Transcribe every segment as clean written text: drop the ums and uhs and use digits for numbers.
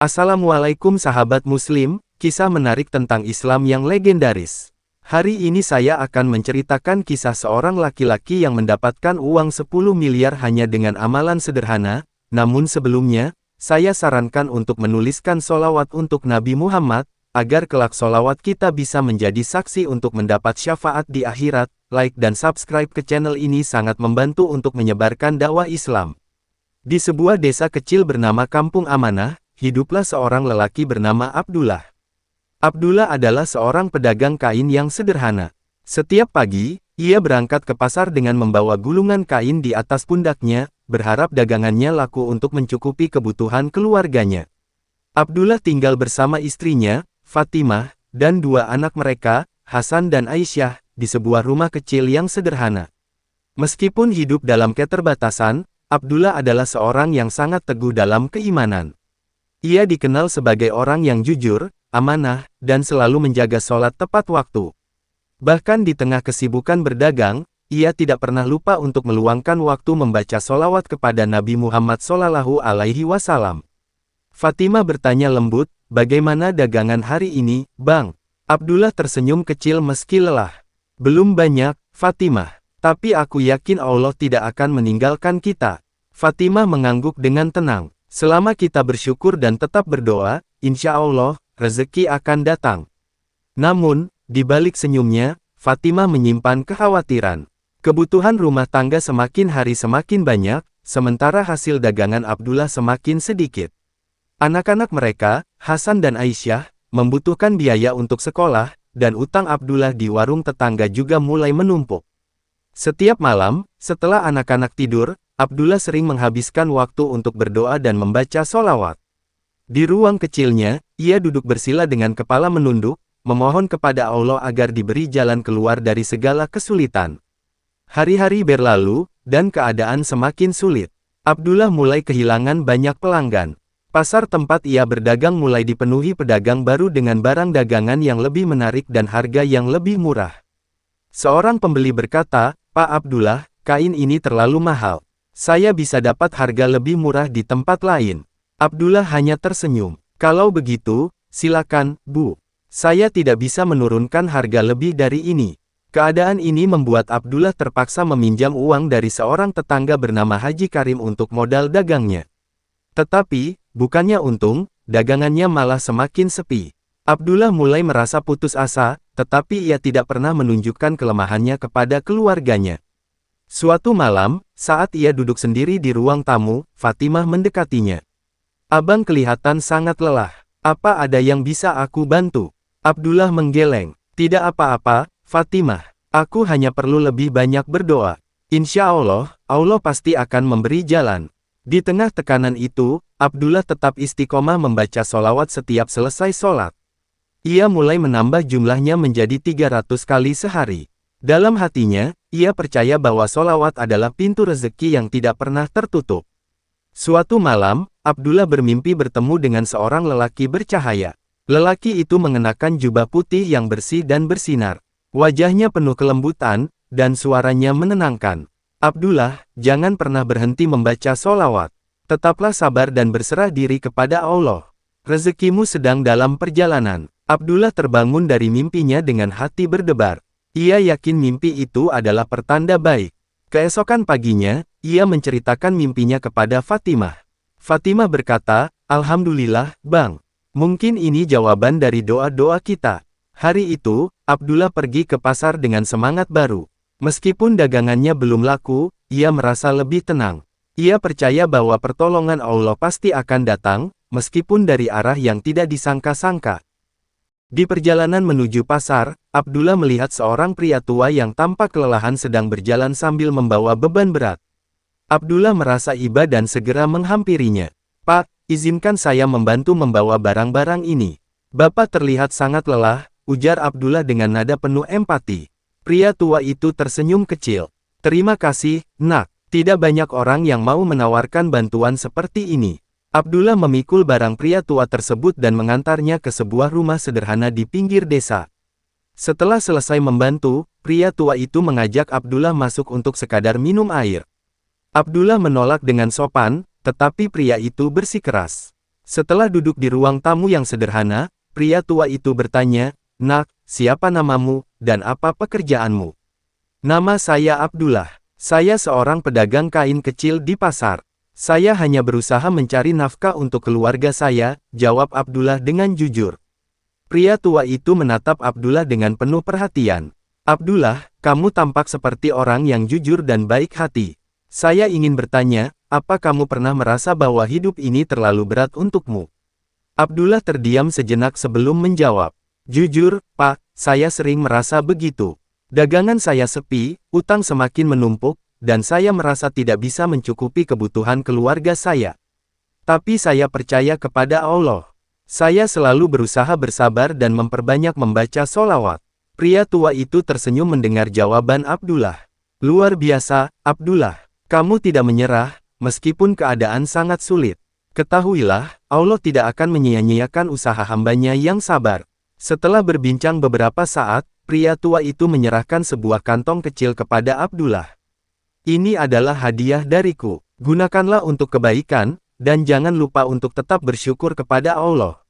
Assalamualaikum sahabat muslim, kisah menarik tentang Islam yang legendaris. Hari ini saya akan menceritakan kisah seorang laki-laki yang mendapatkan uang 10 miliar hanya dengan amalan sederhana, namun sebelumnya, saya sarankan untuk menuliskan sholawat untuk Nabi Muhammad, agar kelak sholawat kita bisa menjadi saksi untuk mendapat syafaat di akhirat. Like dan subscribe ke channel ini sangat membantu untuk menyebarkan dakwah Islam. Di sebuah desa kecil bernama Kampung Amanah, hiduplah seorang lelaki bernama Abdullah. Abdullah adalah seorang pedagang kain yang sederhana. Setiap pagi, ia berangkat ke pasar dengan membawa gulungan kain di atas pundaknya, berharap dagangannya laku untuk mencukupi kebutuhan keluarganya. Abdullah tinggal bersama istrinya, Fatimah, dan dua anak mereka, Hasan dan Aisyah, di sebuah rumah kecil yang sederhana. Meskipun hidup dalam keterbatasan, Abdullah adalah seorang yang sangat teguh dalam keimanan. Ia dikenal sebagai orang yang jujur, amanah, dan selalu menjaga sholat tepat waktu. Bahkan di tengah kesibukan berdagang, ia tidak pernah lupa untuk meluangkan waktu membaca sholawat kepada Nabi Muhammad SAW. Fatimah bertanya lembut, "Bagaimana dagangan hari ini, Bang?" Abdullah tersenyum kecil meski lelah. "Belum banyak, Fatimah. Tapi aku yakin Allah tidak akan meninggalkan kita." Fatimah mengangguk dengan tenang. "Selama kita bersyukur dan tetap berdoa, insya Allah, rezeki akan datang." Namun, di balik senyumnya, Fatimah menyimpan kekhawatiran. Kebutuhan rumah tangga semakin hari semakin banyak, sementara hasil dagangan Abdullah semakin sedikit. Anak-anak mereka, Hasan dan Aisyah, membutuhkan biaya untuk sekolah, dan utang Abdullah di warung tetangga juga mulai menumpuk. Setiap malam, setelah anak-anak tidur, Abdullah sering menghabiskan waktu untuk berdoa dan membaca sholawat. Di ruang kecilnya, ia duduk bersila dengan kepala menunduk, memohon kepada Allah agar diberi jalan keluar dari segala kesulitan. Hari-hari berlalu, dan keadaan semakin sulit. Abdullah mulai kehilangan banyak pelanggan. Pasar tempat ia berdagang mulai dipenuhi pedagang baru dengan barang dagangan yang lebih menarik dan harga yang lebih murah. Seorang pembeli berkata, "Pak Abdullah, kain ini terlalu mahal. Saya bisa dapat harga lebih murah di tempat lain." Abdullah hanya tersenyum. "Kalau begitu, silakan, Bu. Saya tidak bisa menurunkan harga lebih dari ini." Keadaan ini membuat Abdullah terpaksa meminjam uang dari seorang tetangga bernama Haji Karim untuk modal dagangnya. Tetapi, bukannya untung, dagangannya malah semakin sepi. Abdullah mulai merasa putus asa, tetapi ia tidak pernah menunjukkan kelemahannya kepada keluarganya. Suatu malam, saat ia duduk sendiri di ruang tamu, Fatimah mendekatinya. "Abang kelihatan sangat lelah. Apa ada yang bisa aku bantu?" Abdullah menggeleng. "Tidak apa-apa, Fatimah. Aku hanya perlu lebih banyak berdoa. Insya Allah, Allah pasti akan memberi jalan." Di tengah tekanan itu, Abdullah tetap istiqomah membaca sholawat setiap selesai sholat. Ia mulai menambah jumlahnya menjadi 300 kali sehari. Dalam hatinya, ia percaya bahwa sholawat adalah pintu rezeki yang tidak pernah tertutup. Suatu malam, Abdullah bermimpi bertemu dengan seorang lelaki bercahaya. Lelaki itu mengenakan jubah putih yang bersih dan bersinar. Wajahnya penuh kelembutan, dan suaranya menenangkan. "Abdullah, jangan pernah berhenti membaca sholawat. Tetaplah sabar dan berserah diri kepada Allah. Rezekimu sedang dalam perjalanan." Abdullah terbangun dari mimpinya dengan hati berdebar. Ia yakin mimpi itu adalah pertanda baik. Keesokan paginya, ia menceritakan mimpinya kepada Fatimah. Fatimah berkata, "Alhamdulillah, Bang. Mungkin ini jawaban dari doa-doa kita." Hari itu, Abdullah pergi ke pasar dengan semangat baru. Meskipun dagangannya belum laku, ia merasa lebih tenang. Ia percaya bahwa pertolongan Allah pasti akan datang, meskipun dari arah yang tidak disangka-sangka. Di perjalanan menuju pasar, Abdullah melihat seorang pria tua yang tampak kelelahan sedang berjalan sambil membawa beban berat. Abdullah merasa iba dan segera menghampirinya. "Pak, izinkan saya membantu membawa barang-barang ini." "Bapak terlihat sangat lelah," ujar Abdullah dengan nada penuh empati. Pria tua itu tersenyum kecil. "Terima kasih, Nak. Tidak banyak orang yang mau menawarkan bantuan seperti ini." Abdullah memikul barang pria tua tersebut dan mengantarnya ke sebuah rumah sederhana di pinggir desa. Setelah selesai membantu, pria tua itu mengajak Abdullah masuk untuk sekadar minum air. Abdullah menolak dengan sopan, tetapi pria itu bersikeras. Setelah duduk di ruang tamu yang sederhana, pria tua itu bertanya, "Nak, siapa namamu, dan apa pekerjaanmu?" "Nama saya Abdullah. Saya seorang pedagang kain kecil di pasar. Saya hanya berusaha mencari nafkah untuk keluarga saya," jawab Abdullah dengan jujur. Pria tua itu menatap Abdullah dengan penuh perhatian. "Abdullah, kamu tampak seperti orang yang jujur dan baik hati. Saya ingin bertanya, apa kamu pernah merasa bahwa hidup ini terlalu berat untukmu?" Abdullah terdiam sejenak sebelum menjawab. "Jujur, Pak, saya sering merasa begitu. Dagangan saya sepi, utang semakin menumpuk, dan saya merasa tidak bisa mencukupi kebutuhan keluarga saya. Tapi saya percaya kepada Allah. Saya selalu berusaha bersabar dan memperbanyak membaca sholawat." Pria tua itu tersenyum mendengar jawaban Abdullah. "Luar biasa, Abdullah. Kamu tidak menyerah, meskipun keadaan sangat sulit. Ketahuilah, Allah tidak akan menyia-nyiakan usaha hambanya yang sabar." Setelah berbincang beberapa saat, pria tua itu menyerahkan sebuah kantong kecil kepada Abdullah. "Ini adalah hadiah dariku. Gunakanlah untuk kebaikan, dan jangan lupa untuk tetap bersyukur kepada Allah."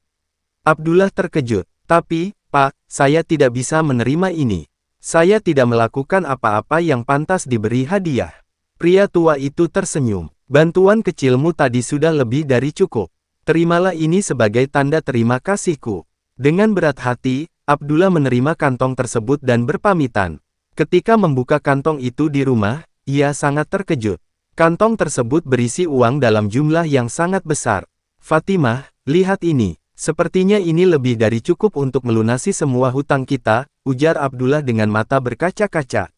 Abdullah terkejut. "Tapi, Pak, saya tidak bisa menerima ini. Saya tidak melakukan apa-apa yang pantas diberi hadiah." Pria tua itu tersenyum. "Bantuan kecilmu tadi sudah lebih dari cukup. Terimalah ini sebagai tanda terima kasihku." Dengan berat hati, Abdullah menerima kantong tersebut dan berpamitan. Ketika membuka kantong itu di rumah, ia sangat terkejut. Kantong tersebut berisi uang dalam jumlah yang sangat besar. "Fatimah, lihat ini. Sepertinya ini lebih dari cukup untuk melunasi semua hutang kita," ujar Abdullah dengan mata berkaca-kaca.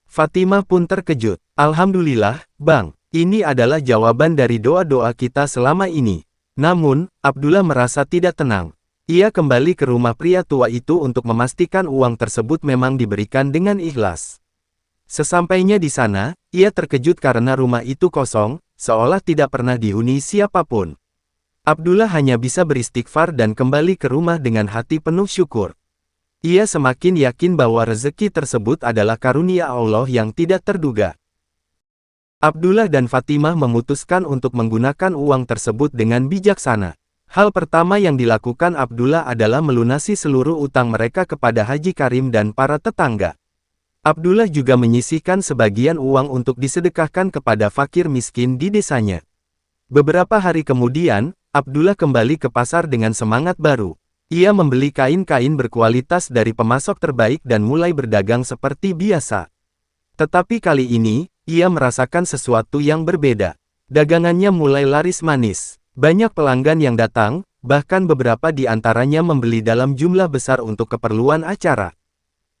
Fatimah pun terkejut. "Alhamdulillah, Bang. Ini adalah jawaban dari doa-doa kita selama ini." Namun, Abdullah merasa tidak tenang. Ia kembali ke rumah pria tua itu untuk memastikan uang tersebut memang diberikan dengan ikhlas. Sesampainya di sana, ia terkejut karena rumah itu kosong, seolah tidak pernah dihuni siapapun. Abdullah hanya bisa beristighfar dan kembali ke rumah dengan hati penuh syukur. Ia semakin yakin bahwa rezeki tersebut adalah karunia Allah yang tidak terduga. Abdullah dan Fatimah memutuskan untuk menggunakan uang tersebut dengan bijaksana. Hal pertama yang dilakukan Abdullah adalah melunasi seluruh utang mereka kepada Haji Karim dan para tetangga. Abdullah juga menyisihkan sebagian uang untuk disedekahkan kepada fakir miskin di desanya. Beberapa hari kemudian, Abdullah kembali ke pasar dengan semangat baru. Ia membeli kain-kain berkualitas dari pemasok terbaik dan mulai berdagang seperti biasa. Tetapi kali ini, ia merasakan sesuatu yang berbeda. Dagangannya mulai laris manis. Banyak pelanggan yang datang, bahkan beberapa di antaranya membeli dalam jumlah besar untuk keperluan acara.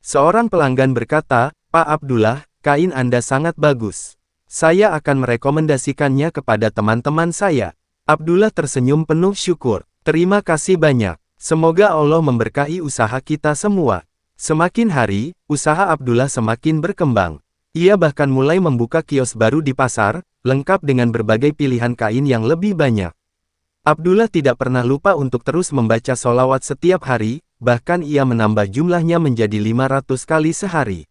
Seorang pelanggan berkata, "Pak Abdullah, kain Anda sangat bagus. Saya akan merekomendasikannya kepada teman-teman saya." Abdullah tersenyum penuh syukur. "Terima kasih banyak. Semoga Allah memberkahi usaha kita semua." Semakin hari, usaha Abdullah semakin berkembang. Ia bahkan mulai membuka kios baru di pasar, lengkap dengan berbagai pilihan kain yang lebih banyak. Abdullah tidak pernah lupa untuk terus membaca sholawat setiap hari, bahkan ia menambah jumlahnya menjadi 500 kali sehari.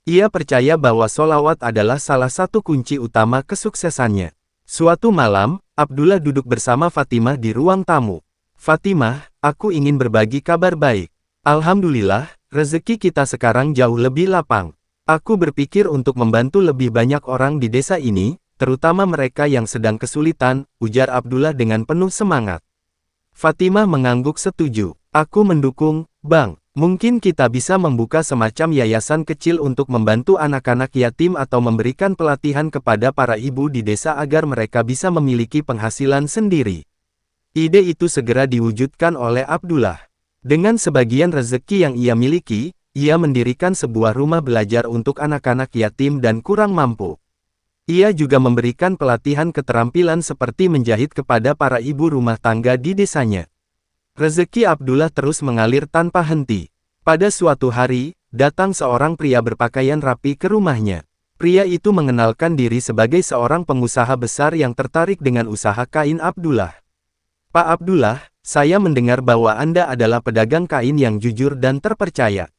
Ia percaya bahwa sholawat adalah salah satu kunci utama kesuksesannya. Suatu malam, Abdullah duduk bersama Fatimah di ruang tamu. "Fatimah, aku ingin berbagi kabar baik. Alhamdulillah, rezeki kita sekarang jauh lebih lapang. Aku berpikir untuk membantu lebih banyak orang di desa ini, terutama mereka yang sedang kesulitan," ujar Abdullah dengan penuh semangat. Fatimah mengangguk setuju. "Aku mendukung, Bang. Mungkin kita bisa membuka semacam yayasan kecil untuk membantu anak-anak yatim atau memberikan pelatihan kepada para ibu di desa agar mereka bisa memiliki penghasilan sendiri." Ide itu segera diwujudkan oleh Abdullah. Dengan sebagian rezeki yang ia miliki, ia mendirikan sebuah rumah belajar untuk anak-anak yatim dan kurang mampu. Ia juga memberikan pelatihan keterampilan seperti menjahit kepada para ibu rumah tangga di desanya. Rezeki Abdullah terus mengalir tanpa henti. Pada suatu hari, datang seorang pria berpakaian rapi ke rumahnya. Pria itu mengenalkan diri sebagai seorang pengusaha besar yang tertarik dengan usaha kain Abdullah. "Pak Abdullah, saya mendengar bahwa Anda adalah pedagang kain yang jujur dan terpercaya.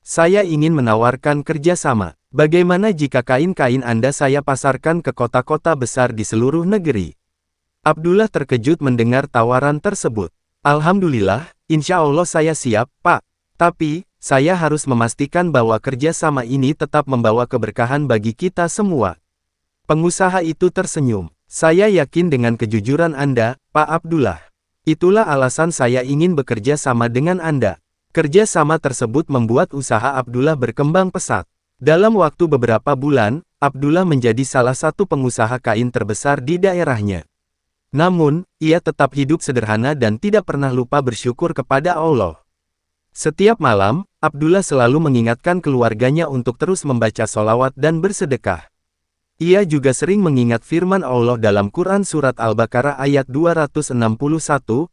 Saya ingin menawarkan kerjasama. Bagaimana jika kain-kain Anda saya pasarkan ke kota-kota besar di seluruh negeri?" Abdullah terkejut mendengar tawaran tersebut. Alhamdulillah, insya Allah saya siap, Pak. Tapi, saya harus memastikan bahwa kerjasama ini tetap membawa keberkahan bagi kita semua. Pengusaha itu tersenyum. Saya yakin dengan kejujuran Anda, Pak Abdullah. Itulah alasan saya ingin bekerja sama dengan Anda. Kerjasama tersebut membuat usaha Abdullah berkembang pesat. Dalam waktu beberapa bulan, Abdullah menjadi salah satu pengusaha kain terbesar di daerahnya. Namun, ia tetap hidup sederhana dan tidak pernah lupa bersyukur kepada Allah. Setiap malam, Abdullah selalu mengingatkan keluarganya untuk terus membaca sholawat dan bersedekah. Ia juga sering mengingat firman Allah dalam Quran Surat Al-Baqarah ayat 261,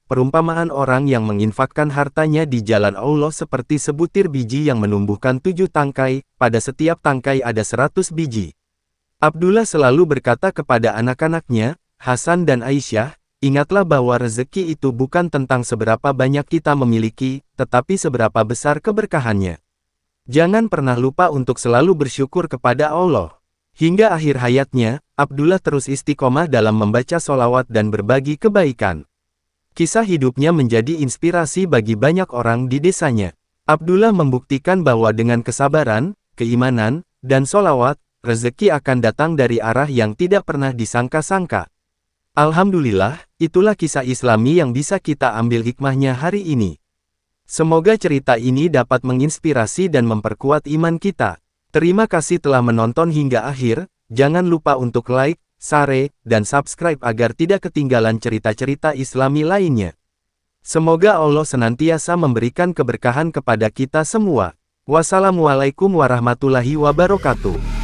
perumpamaan orang yang menginfakkan hartanya di jalan Allah seperti sebutir biji yang menumbuhkan 7 tangkai, pada setiap tangkai ada 100 biji. Abdullah selalu berkata kepada anak-anaknya, Hasan dan Aisyah, ingatlah bahwa rezeki itu bukan tentang seberapa banyak kita memiliki, tetapi seberapa besar keberkahannya. Jangan pernah lupa untuk selalu bersyukur kepada Allah. Hingga akhir hayatnya, Abdullah terus istiqomah dalam membaca sholawat dan berbagi kebaikan. Kisah hidupnya menjadi inspirasi bagi banyak orang di desanya. Abdullah membuktikan bahwa dengan kesabaran, keimanan, dan sholawat, rezeki akan datang dari arah yang tidak pernah disangka-sangka. Alhamdulillah, itulah kisah Islami yang bisa kita ambil hikmahnya hari ini. Semoga cerita ini dapat menginspirasi dan memperkuat iman kita. Terima kasih telah menonton hingga akhir, jangan lupa untuk like, share, dan subscribe agar tidak ketinggalan cerita-cerita Islami lainnya. Semoga Allah senantiasa memberikan keberkahan kepada kita semua. Wassalamualaikum warahmatullahi wabarakatuh.